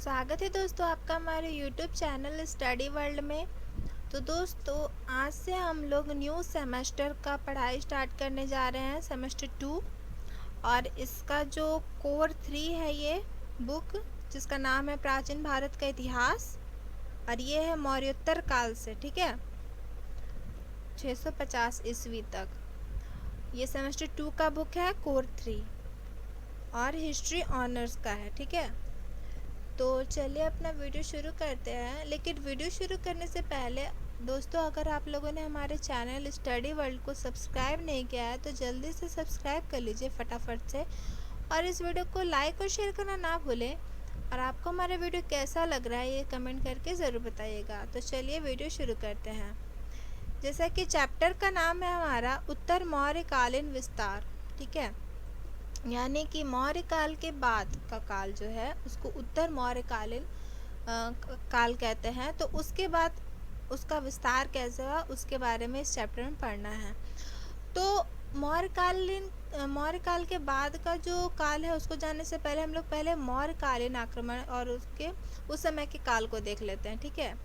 स्वागत है दोस्तों आपका हमारे YouTube चैनल स्टडी वर्ल्ड में। तो दोस्तों आज से हम लोग न्यू सेमेस्टर का पढ़ाई स्टार्ट करने जा रहे हैं, सेमेस्टर 2। और इसका जो कोर 3 है ये बुक, जिसका नाम है प्राचीन भारत का इतिहास, और ये है मौर्योत्तर काल से, ठीक है, 650 ईस्वी तक। ये सेमेस्टर 2 का बुक है, कोर 3, और हिस्ट्री ऑनर्स का है, ठीक है। तो चलिए अपना वीडियो शुरू करते हैं। लेकिन वीडियो शुरू करने से पहले दोस्तों, अगर आप लोगों ने हमारे चैनल स्टडी वर्ल्ड को सब्सक्राइब नहीं किया है तो जल्दी से सब्सक्राइब कर लीजिए फटाफट से, और इस वीडियो को लाइक और शेयर करना ना भूलें। और आपको हमारा वीडियो कैसा लग रहा है ये कमेंट करके ज़रूर बताइएगा। तो चलिए वीडियो शुरू करते हैं। जैसा कि चैप्टर का नाम है हमारा उत्तर मौर्यकालीन विस्तार, ठीक है, यानी कि मौर्य काल के बाद का काल जो है उसको उत्तर मौर्यकालीन काल कहते हैं। तो उसके बाद उसका विस्तार कैसे हुआ उसके बारे में इस चैप्टर में पढ़ना है। तो मौर्य काल के बाद का जो काल है उसको जानने से पहले हम लोग पहले मौर्यकालीन आक्रमण और उसके उस समय के काल को देख लेते हैं, ठीक है।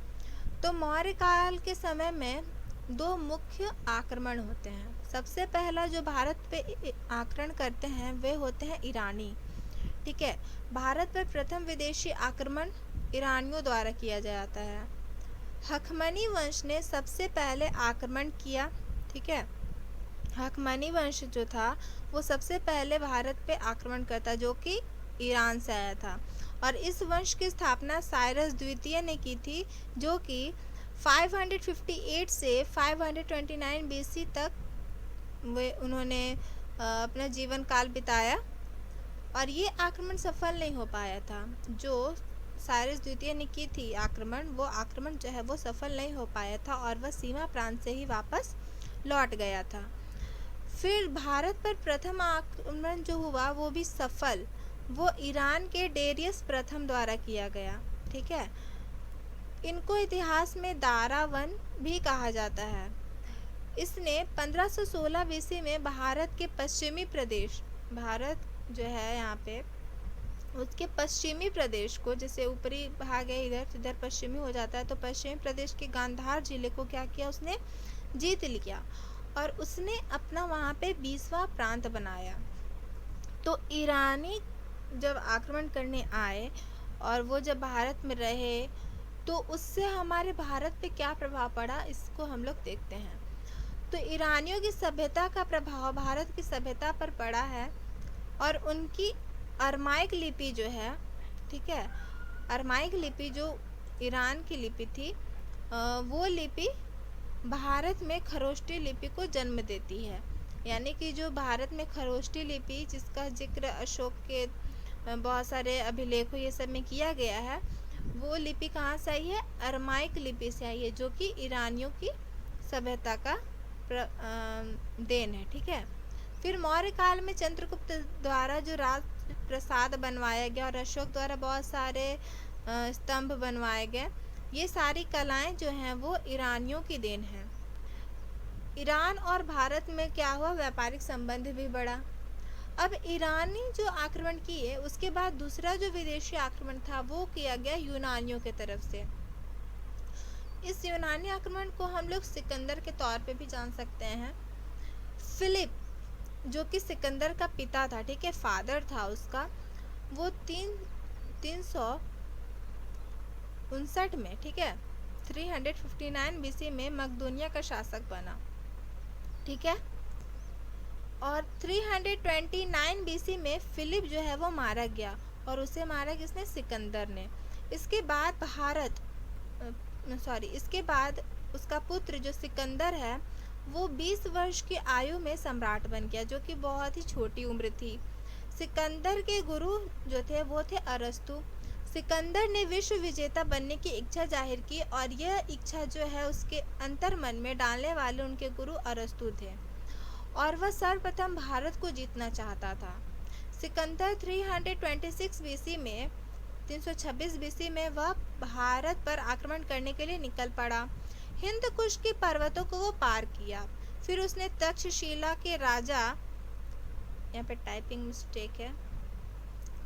तो मौर्य काल के समय में दो मुख्य आक्रमण होते हैं। सबसे पहला जो भारत पे आक्रमण करते हैं वे होते हैं ईरानी, ठीक है। भारत पर प्रथम विदेशी आक्रमण ईरानियों द्वारा किया जाता है। हखमनी वंश ने सबसे पहले आक्रमण किया, ठीक है। हखमनी वंश जो था वो सबसे पहले भारत पे आक्रमण करता, जो कि ईरान से आया था। और इस वंश की स्थापना साइरस द्वितीय ने की थी, जो कि 558 से 529 बीसी तक वे उन्होंने अपना जीवन काल बिताया। और ये आक्रमण सफल नहीं हो पाया था। जो साइरस द्वितीय ने की थी आक्रमण, वो आक्रमण जो है वो सफल नहीं हो पाया था और वह सीमा प्रांत से ही वापस लौट गया था। फिर भारत पर प्रथम आक्रमण जो हुआ वो भी सफल, वो ईरान के डेरियस प्रथम द्वारा किया गया, ठीक है। इनको इतिहास में दारावन भी कहा जाता है। इसने 1516 बीसी में भारत के पश्चिमी प्रदेश, भारत जो है यहाँ पे उसके पश्चिमी प्रदेश को, जैसे ऊपरी भाग है इधर पश्चिमी हो जाता है, तो पश्चिमी प्रदेश के गांधार जिले को क्या किया उसने, जीत लिया। और उसने अपना वहाँ पे 20वां प्रांत बनाया। तो ईरानी जब आक्रमण करने आए और वो जब भारत में रहे तो उससे हमारे भारत पे क्या प्रभाव पड़ा इसको हम लोग देखते हैं। तो ईरानियों की सभ्यता का प्रभाव भारत की सभ्यता पर पड़ा है। और उनकी अरमाइक लिपि जो है, ठीक है, अरमाइक लिपि जो ईरान की लिपि थी, वो लिपि भारत में खरोष्टी लिपि को जन्म देती है। यानी कि जो भारत में खरोष्टी लिपि, जिसका जिक्र अशोक के बहुत सारे अभिलेखों ये सब में किया गया है, वो लिपि कहाँ से आई है, अरमाइक लिपि से आई है, जो कि ईरानियों की सभ्यता का देन है, ठीक है। फिर मौर्य काल में चंद्रगुप्त द्वारा जो राज प्रसाद बनवाया गया और अशोक द्वारा बहुत सारे स्तंभ बनवाए गए, ये सारी कलाएं जो हैं वो ईरानियों की देन है। ईरान और भारत में क्या हुआ, व्यापारिक संबंध भी बढ़ा। अब ईरानी जो आक्रमण किए उसके बाद दूसरा जो विदेशी आक्रमण था वो किया गया यूनानियों के तरफ से। इस यूनानी आक्रमण को हम लोग सिकंदर के तौर पे भी जान सकते हैं। फिलिप जो कि सिकंदर का पिता था, ठीक है, फादर था उसका, वो 359 में, ठीक है, 359 बीसी में मकदूनिया का शासक बना, ठीक है। और 329 बीसी में फिलिप जो है वो मारा गया, और उसे मारा किसने, सिकंदर ने। इसके बाद इसके बाद उसका पुत्र जो सिकंदर है वो 20 वर्ष की आयु में सम्राट बन गया, जो कि बहुत ही छोटी उम्र थी। सिकंदर के गुरु जो थे वो थे अरस्तु। सिकंदर ने विश्व विजेता बनने की इच्छा जाहिर की, और यह इच्छा जो है उसके अंतर्मन में डालने वाले उनके गुरु अरस्तु थे, और वह सर्वप्रथम भारत को जीतना चाहता था। सिकंदर 326 बीसी में 326 बीसी में वह भारत पर आक्रमण करने के लिए निकल पड़ा। हिंद कुश के पर्वतों को वो पार किया। फिर उसने तक्षशिला के राजा, यहाँ पे टाइपिंग मिस्टेक है,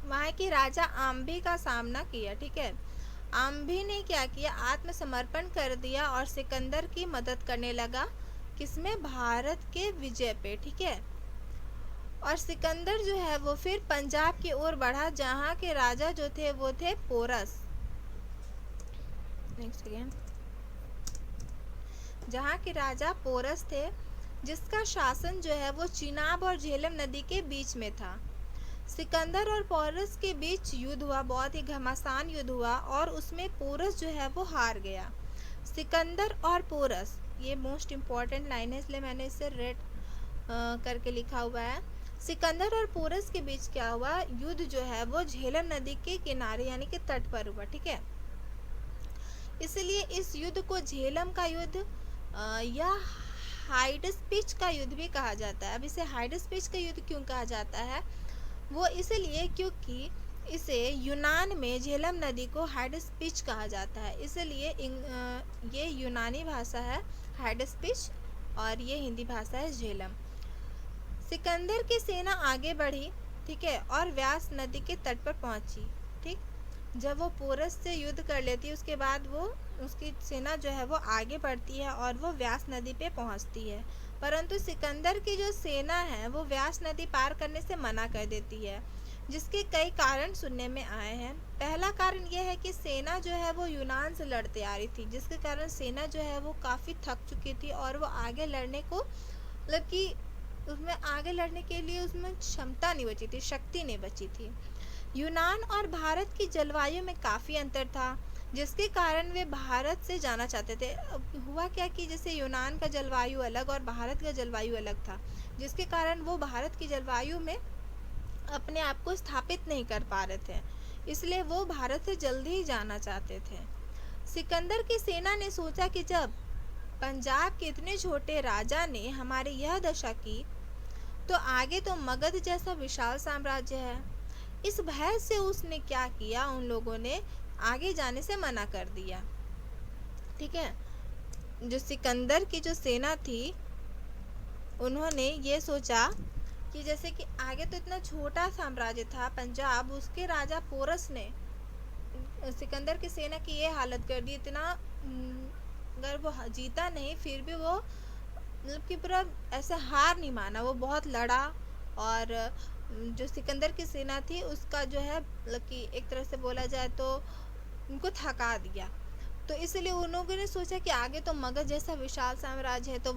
वहाँ के राजा आम्भी का सामना किया। ठीक है, आम्भी ने क्या किया, आत्मसमर्पण कर दिया और सिकंदर की मदद करने लगा, किसमें, भारत के विजय पे। ठीक है, और सिकंदर जो है वो फिर पंजाब की ओर बढ़ा, जहाँ के राजा जो थे वो थे पोरस। नेक्स्ट अगेन, जहाँ के राजा पोरस थे, जिसका शासन जो है वो चिनाब और झेलम नदी के बीच में था। सिकंदर और पोरस के बीच युद्ध हुआ, बहुत ही घमासान युद्ध हुआ, और उसमें पोरस जो है वो हार गया। सिकंदर और पोरस, ये मोस्ट इम्पॉर्टेंट लाइन है इसलिए मैंने इसे रेड करके लिखा हुआ है। सिकंदर और पोरस के बीच क्या हुआ, युद्ध जो है वो झेलम नदी के किनारे यानी कि तट पर हुआ। ठीक है, इसलिए इस युद्ध को झेलम का युद्ध या हाइडेस्पिच का युद्ध भी कहा जाता है। अब इसे हाइडेस्पिच का युद्ध क्यों कहा जाता है, वो इसलिए क्योंकि इसे यूनान में झेलम नदी को हाइडेस्पिच कहा जाता है, इसलिए ये यूनानी भाषा है हाइडेस्पिच और ये हिंदी भाषा है झेलम। सिकंदर की सेना आगे बढ़ी, ठीक है, और व्यास नदी के तट पर पहुंची। ठीक, जब वो पोरस से युद्ध कर लेती है उसके बाद वो उसकी सेना जो है वो आगे बढ़ती है और वो व्यास नदी पे पहुंचती है, परंतु सिकंदर की जो सेना है वो व्यास नदी पार करने से मना कर देती है, जिसके कई कारण सुनने में आए हैं। पहला कारण यह है कि सेना जो है वो यूनान से लड़ते आ रही थी, जिसके कारण सेना जो है वो काफ़ी थक चुकी थी और वो आगे लड़ने को मतलब कि उसमें आगे लड़ने के लिए उसमें क्षमता नहीं बची थी, शक्ति नहीं बची थी। यूनान और भारत की जलवायु में काफ़ी अंतर था, जिसके कारण वे भारत से जाना चाहते थे। अब हुआ क्या कि जैसे यूनान का जलवायु अलग और भारत का जलवायु अलग था, जिसके कारण वो भारत की जलवायु में अपने आप को स्थापित नहीं कर पा रहे थे, इसलिए वो भारत से जल्दी ही जाना चाहते थे। सिकंदर की सेना ने सोचा कि जब पंजाब के इतने छोटे राजा ने हमारी यह दशा की, तो आगे तो मगध जैसा विशाल साम्राज्य है। इस भय से उसने क्या किया, उन लोगों ने आगे जाने से मना कर दिया। ठीक है, जो सिकंदर की जो सेना थी उन्होंने ये सोचा कि जैसे कि आगे तो इतना छोटा साम्राज्य था पंजाब, उसके राजा पोरस ने सिकंदर की सेना की ये हालत कर दी। इतना अगर वो जीता नहीं फिर भी वो मतलब कि पूरा ऐसे हार नहीं माना, वो बहुत लड़ा और जो सिकंदर की सेना थी उसका जो है मतलब कि एक तरह से बोला जाए तो उनको थका दिया। तो इसलिए उन लोगों ने सोचा कि आगे तो मगध जैसा विशाल साम्राज्य है, तो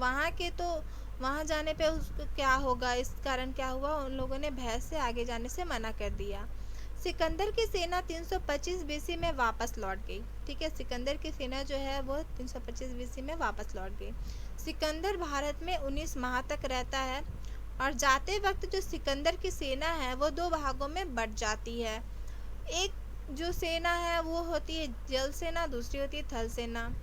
वहाँ जाने पे उसको क्या होगा, इस कारण क्या हुआ, उन लोगों ने भय से आगे जाने से मना कर दिया। सिकंदर की सेना 325 बीसी में वापस लौट गई। ठीक है, सिकंदर की सेना जो है वो 325 बीसी में वापस लौट गई। सिकंदर भारत में 19 माह तक रहता है और जाते वक्त जो सिकंदर की सेना है वो दो भागों में बट जाती है। एक जो सेना है वो होती है जल सेना, दूसरी होती है थल सेना।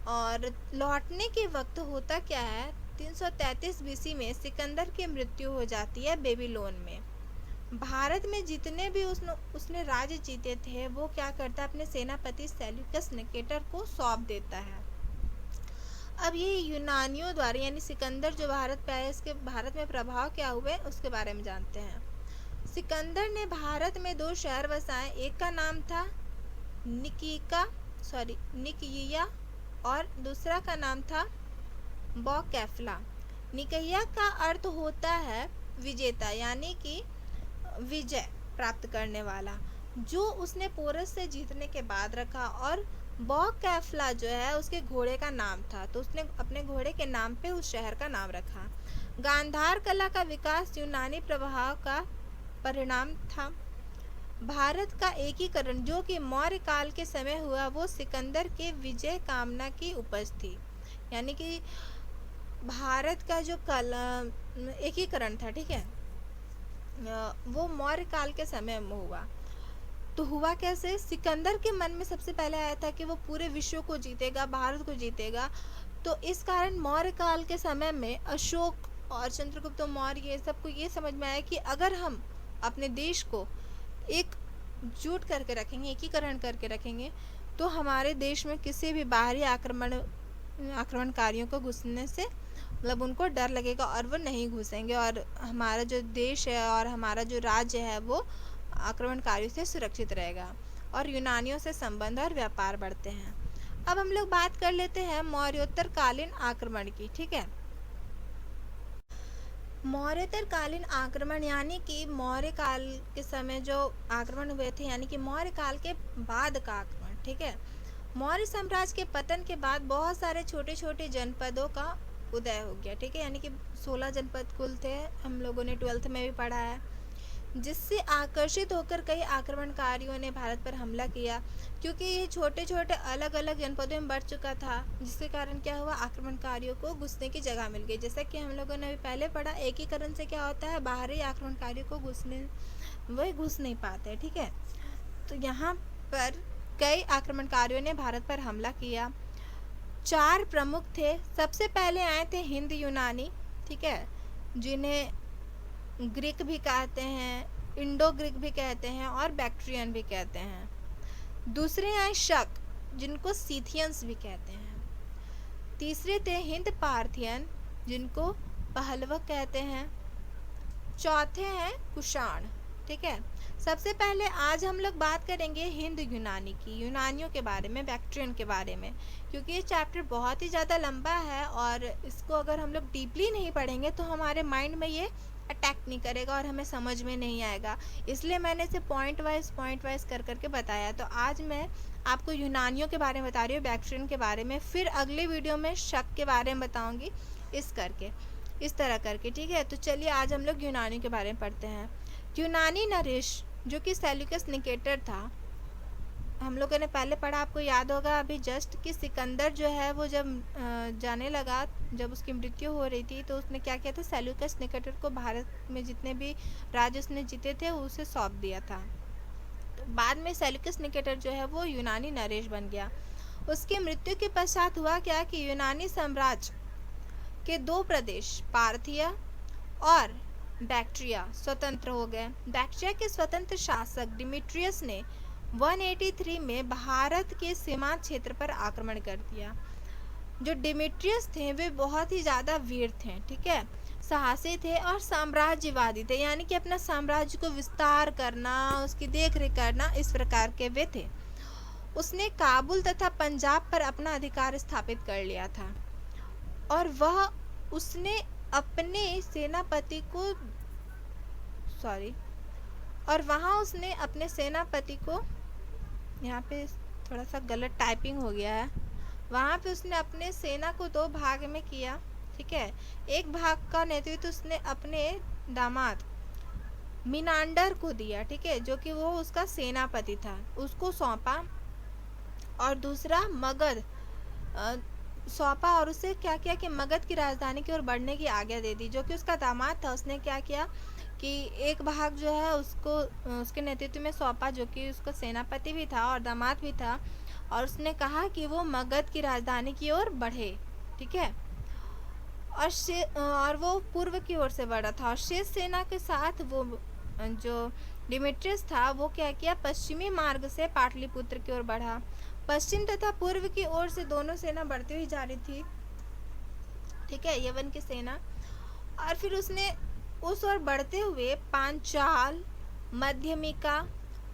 और लौटने के वक्त होता क्या है, 333 बीसी में सिकंदर की मृत्यु हो जाती है बेबीलोन में। भारत में जितने भी उसने राज्य जीते थे वो क्या करता है, अपने सेनापति सेल्यूकस निकेटर को सौंप देता है। अब ये यूनानियों द्वारा यानी सिकंदर जो भारत पे आए, इसके भारत में प्रभाव क्या हुए उसके बारे में जानते हैं। सिकंदर ने भारत में 2 शहर बसाए, एक का नाम था निकिया और दूसरा का नाम था बौकैफला। निकिया का अर्थ होता है विजेता यानी कि विजय प्राप्त करने वाला, जो उसने पोरस से जीतने के बाद रखा। और बौकैफला जो है उसके घोड़े का नाम था, तो उसने अपने घोड़े के नाम पे उस शहर का नाम रखा। गांधार कला का विकास यूनानी प्रभाव का परिणाम था। भारत का एकीकरण जो कि मौर्य काल के समय हुआ वो सिकंदर के विजय कामना की उपज थी, यानी कि भारत का जो एकीकरण था, ठीक है, वो मौर्य काल के समय में हुआ। तो हुआ कैसे, सिकंदर के मन में सबसे पहले आया था कि वो पूरे विश्व को जीतेगा, भारत को जीतेगा। तो इस कारण मौर्य काल के समय में अशोक और चंद्रगुप्त मौर्य ये सबको ये समझ में आया कि अगर हम अपने देश को एकजुट करके रखेंगे, एकीकरण करके रखेंगे, तो हमारे देश में किसी भी बाहरी आक्रमणकारियों को घुसने से मतलब उनको डर लगेगा और वो नहीं घुसेंगे, और हमारा जो देश है और हमारा जो राज्य है वो आक्रमणकारियों से सुरक्षित रहेगा और यूनानियों से संबंध और व्यापार बढ़ते हैं। अब हम लोग बात कर लेते हैं मौर्योत्तर कालीन आक्रमण की। ठीक है, मौर्योत्तर कालीन आक्रमण यानी कि मौर्य काल के समय जो आक्रमण हुए थे, यानी कि मौर्य काल के बाद का आक्रमण। ठीक है, मौर्य साम्राज्य के पतन के बाद बहुत सारे छोटे छोटे जनपदों का उदय हो गया। ठीक है, यानी कि 16 जनपद कुल थे, हम लोगों ने 12th में भी पढ़ा है, जिससे आकर्षित होकर कई आक्रमणकारियों ने भारत पर हमला किया। क्योंकि ये छोटे छोटे अलग अलग जनपदों में बढ़ चुका था, जिसके कारण क्या हुआ, आक्रमणकारियों को घुसने की जगह मिल गई। जैसा कि हम लोगों ने अभी पहले पढ़ा, एकीकरण से क्या होता है, बाहरी आक्रमणकारियों को वह घुस नहीं पाते। ठीक है, तो यहाँ पर कई आक्रमणकारियों ने भारत पर हमला किया। 4 प्रमुख थे। सबसे पहले आए थे हिंद यूनानी, ठीक है, जिन्हें ग्रीक भी कहते हैं, इंडो ग्रीक भी कहते हैं और बैक्ट्रियन भी कहते हैं। दूसरे आए शक, जिनको सीथियंस भी कहते हैं। तीसरे थे हिंद पार्थियन, जिनको पहलवक कहते हैं। चौथे हैं कुषाण। ठीक है, सबसे पहले आज हम लोग बात करेंगे हिंद यूनानी की, यूनानियों के बारे में, बैक्ट्रियन के बारे में, क्योंकि ये चैप्टर बहुत ही ज़्यादा लंबा है और इसको अगर हम लोग डीपली नहीं पढ़ेंगे तो हमारे माइंड में ये अटैक नहीं करेगा और हमें समझ में नहीं आएगा। इसलिए मैंने इसे पॉइंट वाइज कर करके बताया। तो आज मैं आपको यूनानियों के बारे में बता रही हूँ, बैक्ट्रियन के बारे में, फिर अगले वीडियो में शक के बारे में बताऊँगी, इस तरह करके। ठीक है, तो चलिए आज हम लोग यूनानियों के बारे में पढ़ते हैं। यूनानी नरेश, जो कि सेल्यूकस निकेटर था, हम लोगों ने पहले पढ़ा, आपको याद होगा अभी जस्ट, कि सिकंदर जो है वो जब जाने लगा, जब उसकी मृत्यु हो रही थी, तो उसने क्या किया था, सेल्यूकस निकेटर को भारत में जितने भी राज्य उसने जीते थे उसे सौंप दिया था। तो बाद में सेल्यूकस निकेटर जो है वो यूनानी नरेश बन गया। उसकी मृत्यु के पश्चात हुआ क्या कि यूनानी साम्राज्य के 2 प्रदेश, पार्थिया और बैक्ट्रिया, स्वतंत्र हो गए। बैक्ट्रिया के स्वतंत्र शासक डिमिट्रियस ने 183 में भारत के सीमांत क्षेत्र पर आक्रमण कर दिया। जो डिमिट्रियस थे वे बहुत ही ज़्यादा वीर थे, ठीक है, साहसी थे और साम्राज्यवादी थे, यानी कि अपना साम्राज्य को विस्तार करना, उसकी देखरेख करना, इस प्रकार के वे थे। उसने काबुल तथा पंजाब पर अपना अधिकार स्थापित कर लिया था और उसने अपने सेनापति को अपने सेनापति को, यहाँ पे थोड़ा सा गलत टाइपिंग हो गया है, वहाँ पे उसने अपने सेना को 2 भाग में किया। ठीक है, एक भाग का नेतृत्व उसने अपने दामाद मिनांडर को दिया, ठीक है, जो कि वो उसका सेनापति था, उसको सौंपा, और दूसरा मगध सौंपा, और उसे क्या किया कि मगध की राजधानी की ओर बढ़ने की आज्ञा दे दी। जो कि उसका दामाद था, उसने क्या किया कि एक भाग जो है उसको उसके नेतृत्व में सौंपा, जो कि उसका सेनापति भी था और दामाद भी था, और उसने कहा कि वो मगध की राजधानी की ओर बढ़े। ठीक है, और वो पूर्व की ओर से बढ़ा था, और शेष सेना के साथ वो जो डिमिट्रियस था वो क्या किया, पश्चिमी मार्ग से पाटलिपुत्र की ओर बढ़ा। पश्चिम तथा पूर्व की ओर से दोनों सेना बढ़ती हुई जा रही थी, ठीक है, यवन की सेना। और फिर उसने उस ओर बढ़ते हुए पांचाल, मध्यमिका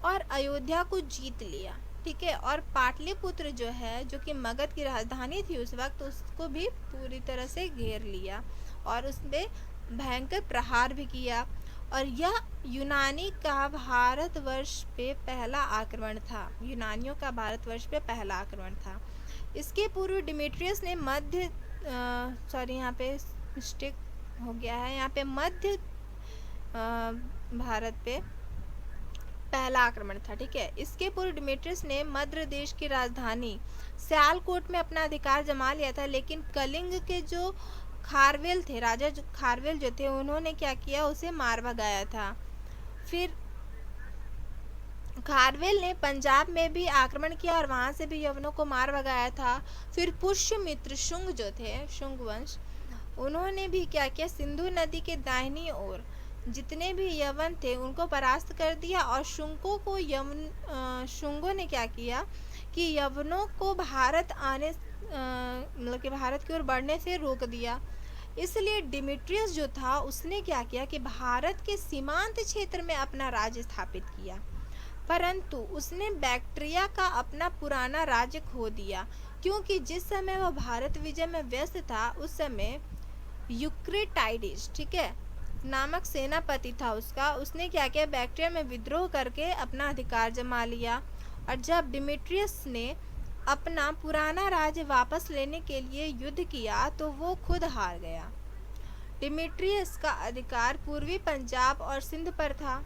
और अयोध्या को जीत लिया। ठीक है, और पाटलिपुत्र जो है, जो कि मगध की राजधानी थी उस वक्त, उसको भी पूरी तरह से घेर लिया और उसमें भयंकर प्रहार भी किया। और यह यूनानी का भारतवर्ष पे पहला आक्रमण था, यूनानियों का भारतवर्ष पे पहला आक्रमण था। इसके पूर्व डिमिट्रियस ने यहाँ पे मिस्टेक हो गया है, यहाँ पे मध्य भारत पे पहला आक्रमण था। ठीक है, इसके पूर्व डिमिट्रियस ने मध्य देश की राजधानी सियालकोट में अपना अधिकार जमा लिया था, लेकिन कलिंग के जो खारवेल थे, राजा खारवेल जो थे, उन्होंने क्या किया, उसे मार भगाया था। फिर खारवेल ने पंजाब में भी आक्रमण किया और वहां से भी यवनों को मार भगाया था। फिर पुष्यमित्र शुंग जो थे, शुंग वंश, उन्होंने भी क्या किया, सिंधु नदी के दाहिनी ओर जितने भी यवन थे उनको परास्त कर दिया, और शुंगों ने क्या किया कि यवनों को भारत आने, मतलब कि भारत की ओर बढ़ने से रोक दिया। इसलिए डिमिट्रियस जो था उसने क्या किया कि भारत के सीमांत क्षेत्र में अपना राज्य स्थापित किया, परंतु उसने बैक्ट्रिया का अपना पुराना राज्य खो दिया, क्योंकि जिस समय वह भारत विजय में व्यस्त था उस समय यूक्रेटाइडिस, ठीक है, नामक सेनापति था उसका, उसने क्या किया, बैक्ट्रिया में विद्रोह करके अपना अधिकार जमा लिया। और जब डिमिट्रियस ने अपना पुराना राज्य वापस लेने के लिए युद्ध किया तो वो खुद हार गया। डिमिट्रियस का अधिकार पूर्वी पंजाब और सिंध पर था।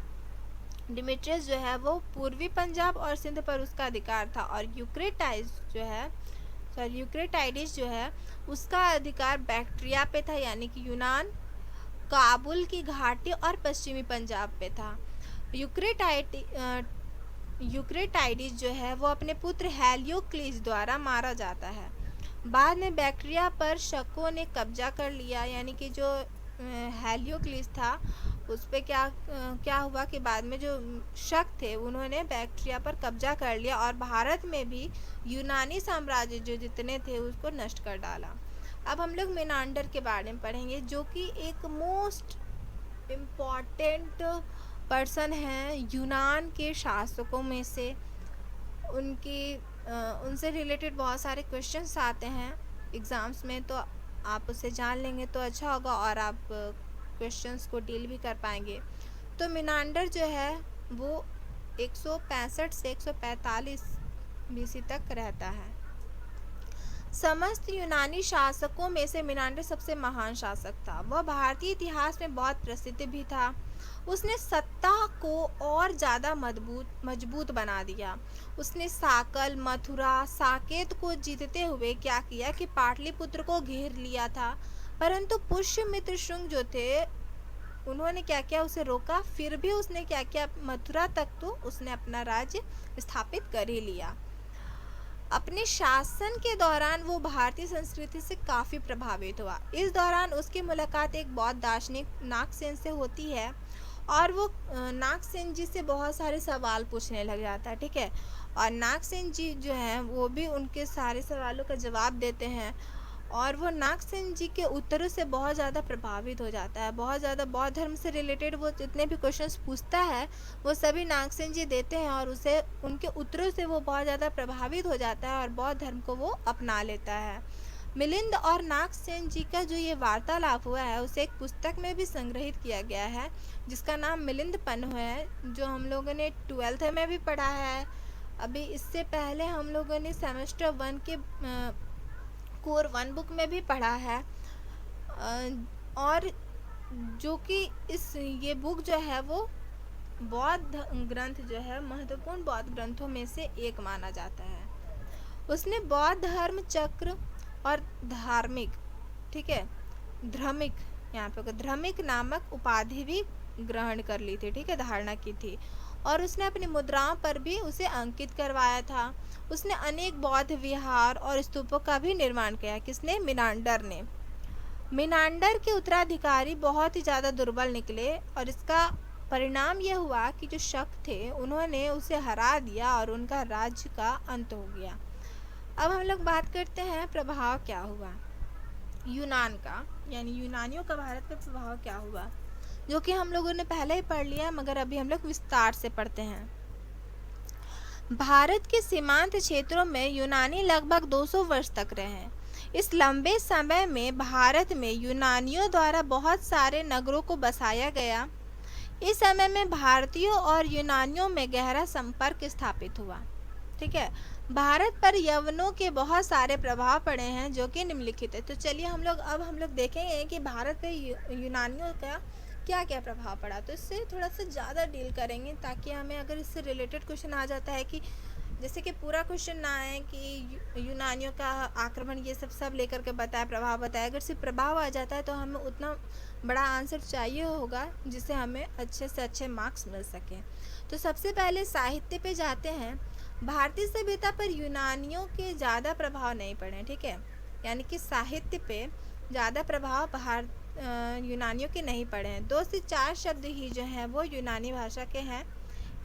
डिमिट्रियस जो है वो पूर्वी पंजाब और सिंध पर उसका अधिकार था, और यूक्रेटाइडिस जो है उसका अधिकार बैक्ट्रिया पे था, यानी कि यूनान, काबुल की घाटी और पश्चिमी पंजाब पे था। यूक्रेटाइडिस जो है वो अपने पुत्र हेलियोक्लिस द्वारा मारा जाता है। बाद में बैक्ट्रिया पर शकों ने कब्जा कर लिया, यानी कि जो हेलियोक्लिस था उस पे क्या हुआ कि बाद में जो शक थे उन्होंने बैक्ट्रिया पर कब्जा कर लिया और भारत में भी यूनानी साम्राज्य जो जितने थे उसको नष्ट कर डाला। अब हम लोग मेनांडर के बारे में पढ़ेंगे, जो कि एक मोस्ट इम्पॉर्टेंट पर्सन हैं यूनान के शासकों में से। उनसे रिलेटेड बहुत सारे क्वेश्चंस आते हैं एग्ज़ाम्स में, तो आप उसे जान लेंगे तो अच्छा होगा और आप क्वेश्चंस को डील भी कर पाएंगे। तो मेनांडर जो है वो 165 से 145 BC तक रहता है। समस्त यूनानी शासकों में से मेनांडर सबसे महान शासक था। वह भारतीय इतिहास में बहुत प्रसिद्ध भी था। उसने सत्ता को और ज़्यादा मजबूत बना दिया। उसने साकल, मथुरा, साकेत को जीतते हुए क्या किया कि पाटलिपुत्र को घेर लिया था, परंतु पुष्यमित्र शुंग जो थे उन्होंने क्या किया, उसे रोका। फिर भी उसने क्या किया, मथुरा तक तो उसने अपना राज्य स्थापित कर ही लिया। अपने शासन के दौरान वो भारतीय संस्कृति से काफ़ी प्रभावित हुआ। इस दौरान उसकी मुलाकात एक बौद्ध दार्शनिक नागसेन से होती है और वो नागसेन जी से बहुत सारे सवाल पूछने लग जाता है, ठीक है। और नागसेन जी जो हैं वो भी उनके सारे सवालों का जवाब देते हैं और वो नागसेन जी के उत्तरों से बहुत ज़्यादा प्रभावित हो जाता है। बहुत ज़्यादा बौद्ध धर्म से रिलेटेड वो जितने भी क्वेश्चंस पूछता है वो सभी नागसेन जी देते हैं और उसे उनके उत्तरों से वो बहुत ज़्यादा प्रभावित हो जाता है और बौद्ध धर्म को वो अपना लेता है। मिलिंद और नागसेन जी का जो ये वार्तालाप हुआ है उसे एक पुस्तक में भी संग्रहित किया गया है जिसका नाम मिलिंद पन्नु है, जो हम लोगों ने 12th में भी पढ़ा है। अभी इससे पहले हम लोगों ने सेमेस्टर 1 के कोर 1 बुक में भी पढ़ा है। और जो कि ये बुक जो है वो बौद्ध ग्रंथ जो है महत्वपूर्ण बौद्ध ग्रंथों में से एक माना जाता है। उसने बौद्ध धर्म चक्र और धार्मिक, ठीक है, ध्रमिक, यहाँ पे ध्रमिक नामक उपाधि भी ग्रहण कर ली थी, ठीक है, धारणा की थी। और उसने अपनी मुद्राओं पर भी उसे अंकित करवाया था। उसने अनेक बौद्ध विहार और स्तूपों का भी निर्माण किया। किसने? मेनांडर ने। मेनांडर के उत्तराधिकारी बहुत ही ज़्यादा दुर्बल निकले और इसका परिणाम यह हुआ कि जो शक थे उन्होंने उसे हरा दिया और उनका राज्य का अंत हो गया। अब हम लोग बात करते हैं प्रभाव क्या हुआ यूनान का, यानी यूनानियों का भारत पर प्रभाव क्या हुआ, जो कि हम लोगों ने पहले ही पढ़ लिया मगर अभी हम लोग विस्तार से पढ़ते हैं। भारत के सीमांत क्षेत्रों में यूनानी लगभग 200 वर्ष तक रहे। इस लंबे समय में भारत में यूनानियों द्वारा बहुत सारे नगरों को बसाया गया। इस समय में भारतीयों और यूनानियों में गहरा संपर्क स्थापित हुआ, ठीक है। भारत पर यवनों के बहुत सारे प्रभाव पड़े हैं जो कि निम्नलिखित है। तो चलिए हम लोग देखेंगे कि भारत पे यूनानियों का क्या क्या प्रभाव पड़ा, तो इससे थोड़ा सा ज़्यादा डील करेंगे ताकि हमें अगर इससे रिलेटेड क्वेश्चन आ जाता है कि जैसे कि पूरा क्वेश्चन ना आए कि यूनानियों का आक्रमण ये सब लेकर के बताया, प्रभाव बताया, अगर सिर्फ प्रभाव आ जाता है तो हमें उतना बड़ा आंसर चाहिए होगा जिससे हमें अच्छे से अच्छे मार्क्स मिल सकें। तो सबसे पहले साहित्य पे जाते हैं। भारतीय सभ्यता पर यूनानियों के ज़्यादा प्रभाव नहीं पड़े, ठीक है, यानी कि साहित्य पे ज़्यादा प्रभाव यूनानियों के नहीं पड़े हैं। 2 से 4 शब्द ही जो हैं वो यूनानी भाषा के हैं,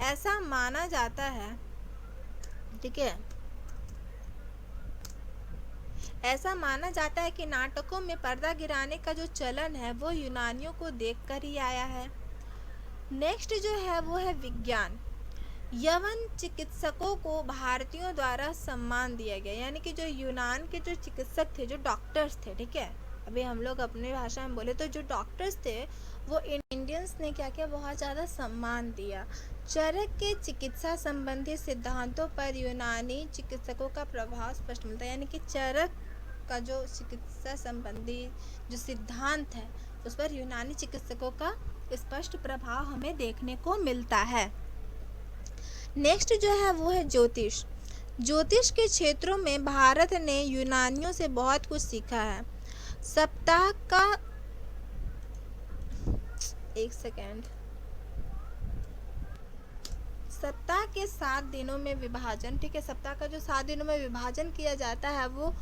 ऐसा माना जाता है, ठीक है। ऐसा माना जाता है कि नाटकों में पर्दा गिराने का जो चलन है वो यूनानियों को देखकर ही आया है। नेक्स्ट जो है वो है विज्ञान। यवन चिकित्सकों को भारतीयों द्वारा सम्मान दिया गया, यानी कि जो यूनान के जो चिकित्सक थे, जो डॉक्टर्स थे, ठीक है, अभी हम लोग अपने भाषा में बोले तो जो डॉक्टर्स थे वो इंडियंस ने क्या किया, बहुत ज़्यादा सम्मान दिया। चरक के चिकित्सा संबंधी सिद्धांतों पर यूनानी चिकित्सकों का प्रभाव स्पष्ट मिलता है, यानी कि चरक का जो चिकित्सा संबंधी जो सिद्धांत है उस पर यूनानी चिकित्सकों का स्पष्ट प्रभाव हमें देखने को मिलता है। नेक्स्ट जो है वो है ज्योतिष। ज्योतिष के क्षेत्रों में भारत ने यूनानियों से बहुत कुछ सीखा है। सप्ताह का सप्ताह के 7 दिनों में विभाजन, ठीक है, सप्ताह का जो 7 दिनों में विभाजन किया जाता है वो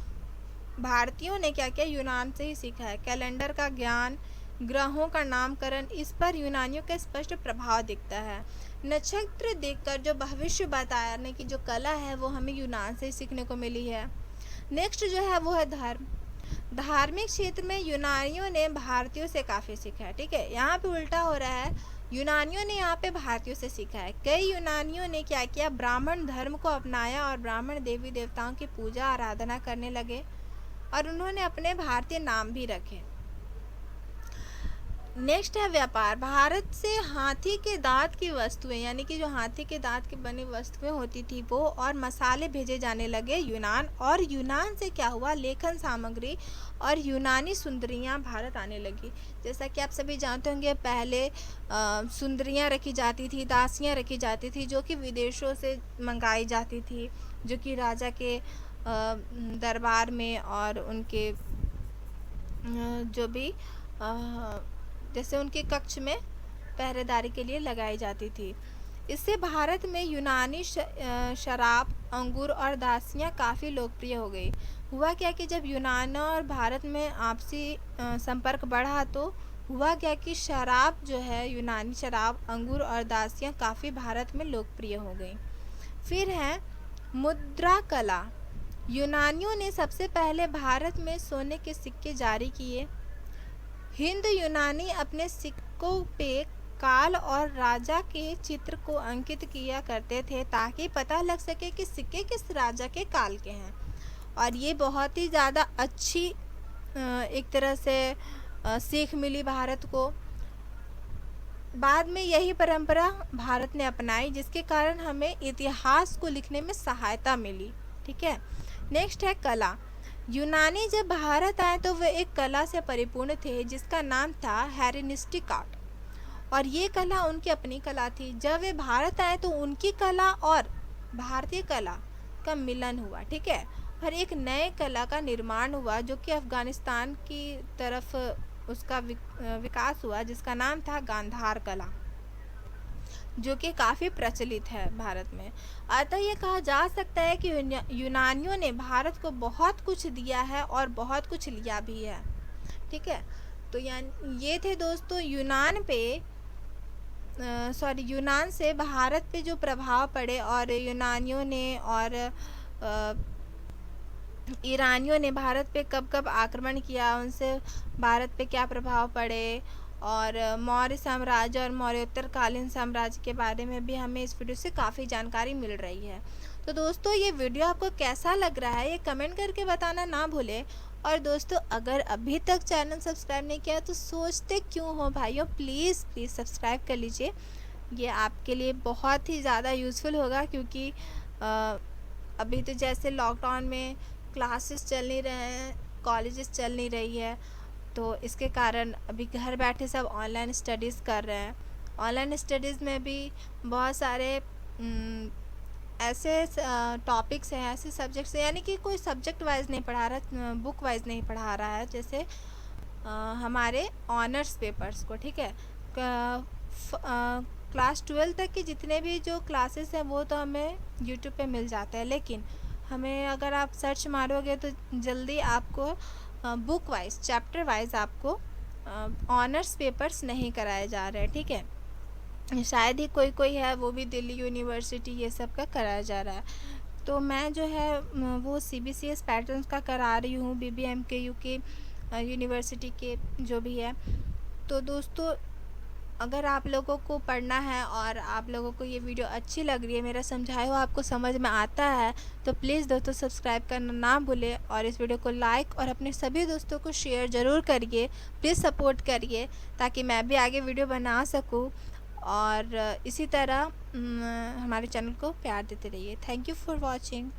भारतीयों ने क्या किया, यूनान से ही सीखा है। कैलेंडर का ज्ञान, ग्रहों का नामकरण, इस पर यूनानियों का स्पष्ट प्रभाव दिखता है। नक्षत्र देखकर जो भविष्य बताने की जो कला है वो हमें यूनान से ही सीखने को मिली है। नेक्स्ट जो है वो है धर्म। धार्मिक क्षेत्र में यूनानियों ने भारतीयों से काफ़ी सीखा है, ठीक है, यहाँ पे उल्टा हो रहा है, यूनानियों ने यहाँ पे भारतीयों से सीखा है। कई यूनानियों ने क्या किया, ब्राह्मण धर्म को अपनाया और ब्राह्मण देवी देवताओं की पूजा आराधना करने लगे और उन्होंने अपने भारतीय नाम भी रखे। नेक्स्ट है व्यापार। भारत से हाथी के दांत की वस्तुएं, यानी कि जो हाथी के दांत की बनी वस्तुएं होती थी वो और मसाले भेजे जाने लगे यूनान, और यूनान से क्या हुआ, लेखन सामग्री और यूनानी सुंदरियां भारत आने लगी। जैसा कि आप सभी जानते होंगे पहले सुंदरियां रखी जाती थी, दासियां रखी जाती थी जो कि विदेशों से मंगाई जाती थी, जो कि राजा के दरबार में और उनके जो भी जैसे उनके कक्ष में पहरेदारी के लिए लगाई जाती थी। इससे भारत में यूनानी शराब, अंगूर और दासियां काफ़ी लोकप्रिय हो गई। हुआ क्या कि जब यूनान और भारत में आपसी संपर्क बढ़ा तो हुआ क्या कि शराब जो है, यूनानी शराब, अंगूर और दासियां काफ़ी भारत में लोकप्रिय हो गई। फिर है मुद्रा कला। यूनानियों ने सबसे पहले भारत में सोने के सिक्के जारी किए। हिंद यूनानी अपने सिक्कों पे काल और राजा के चित्र को अंकित किया करते थे ताकि पता लग सके कि सिक्के किस राजा के काल के हैं, और ये बहुत ही ज़्यादा अच्छी एक तरह से सीख मिली भारत को। बाद में यही परंपरा भारत ने अपनाई जिसके कारण हमें इतिहास को लिखने में सहायता मिली, ठीक है। नेक्स्ट है कला। यूनानी जब भारत आए तो वे एक कला से परिपूर्ण थे जिसका नाम था हेलेनिस्टिक आर्ट, और ये कला उनकी अपनी कला थी। जब वे भारत आए तो उनकी कला और भारतीय कला का मिलन हुआ, ठीक है, और एक नए कला का निर्माण हुआ जो कि अफगानिस्तान की तरफ उसका विकास हुआ, जिसका नाम था गांधार कला, जो कि काफ़ी प्रचलित है भारत में। अतः ये कहा जा सकता है कि यूनानियों ने भारत को बहुत कुछ दिया है और बहुत कुछ लिया भी है, ठीक है। तो ये थे दोस्तों यूनान से भारत पे जो प्रभाव पड़े, और यूनानियों ने और ईरानियों ने भारत पे कब कब आक्रमण किया, उनसे भारत पे क्या प्रभाव पड़े, और मौर्य साम्राज्य और मौर्योत्तरकालीन साम्राज्य के बारे में भी हमें इस वीडियो से काफ़ी जानकारी मिल रही है। तो दोस्तों ये वीडियो आपको कैसा लग रहा है ये कमेंट करके बताना ना भूलें। और दोस्तों अगर अभी तक चैनल सब्सक्राइब नहीं किया तो सोचते क्यों हो भाइयों, प्लीज़ सब्सक्राइब कर लीजिए। ये आपके लिए बहुत ही ज़्यादा यूज़फुल होगा, क्योंकि अभी तो जैसे लॉकडाउन में क्लासेस चल नहीं रहे हैं, कॉलेजेस चल नहीं रही है, तो इसके कारण अभी घर बैठे सब ऑनलाइन स्टडीज़ कर रहे हैं। ऑनलाइन स्टडीज़ में भी बहुत सारे ऐसे टॉपिक्स हैं, ऐसे सब्जेक्ट्स हैं, यानी कि कोई सब्जेक्ट वाइज नहीं पढ़ा रहा, बुक वाइज नहीं पढ़ा रहा है, जैसे हमारे ऑनर्स पेपर्स को, ठीक है। क्लास 12 तक के जितने भी जो क्लासेस हैं वो तो हमें यूट्यूब पे मिल जाते हैं, लेकिन हमें अगर आप सर्च मारोगे तो जल्दी आपको बुक वाइज, चैप्टर वाइज आपको ऑनर्स पेपर्स नहीं कराए जा रहे हैं, ठीक है। शायद ही कोई है, वो भी दिल्ली यूनिवर्सिटी ये सब का कराया जा रहा है। तो मैं जो है वो CBCS पैटर्न्स का करा रही हूँ, BBMKU के यूनिवर्सिटी के जो भी है। तो दोस्तों, अगर आप लोगों को पढ़ना है और आप लोगों को ये वीडियो अच्छी लग रही है, मेरा समझाया हुआ आपको समझ में आता है, तो प्लीज़ दोस्तों सब्सक्राइब करना ना भूलें और इस वीडियो को लाइक और अपने सभी दोस्तों को शेयर ज़रूर करिए। प्लीज़ सपोर्ट करिए ताकि मैं भी आगे वीडियो बना सकूं, और इसी तरह हमारे चैनल को प्यार देते रहिए। Thank you for watching.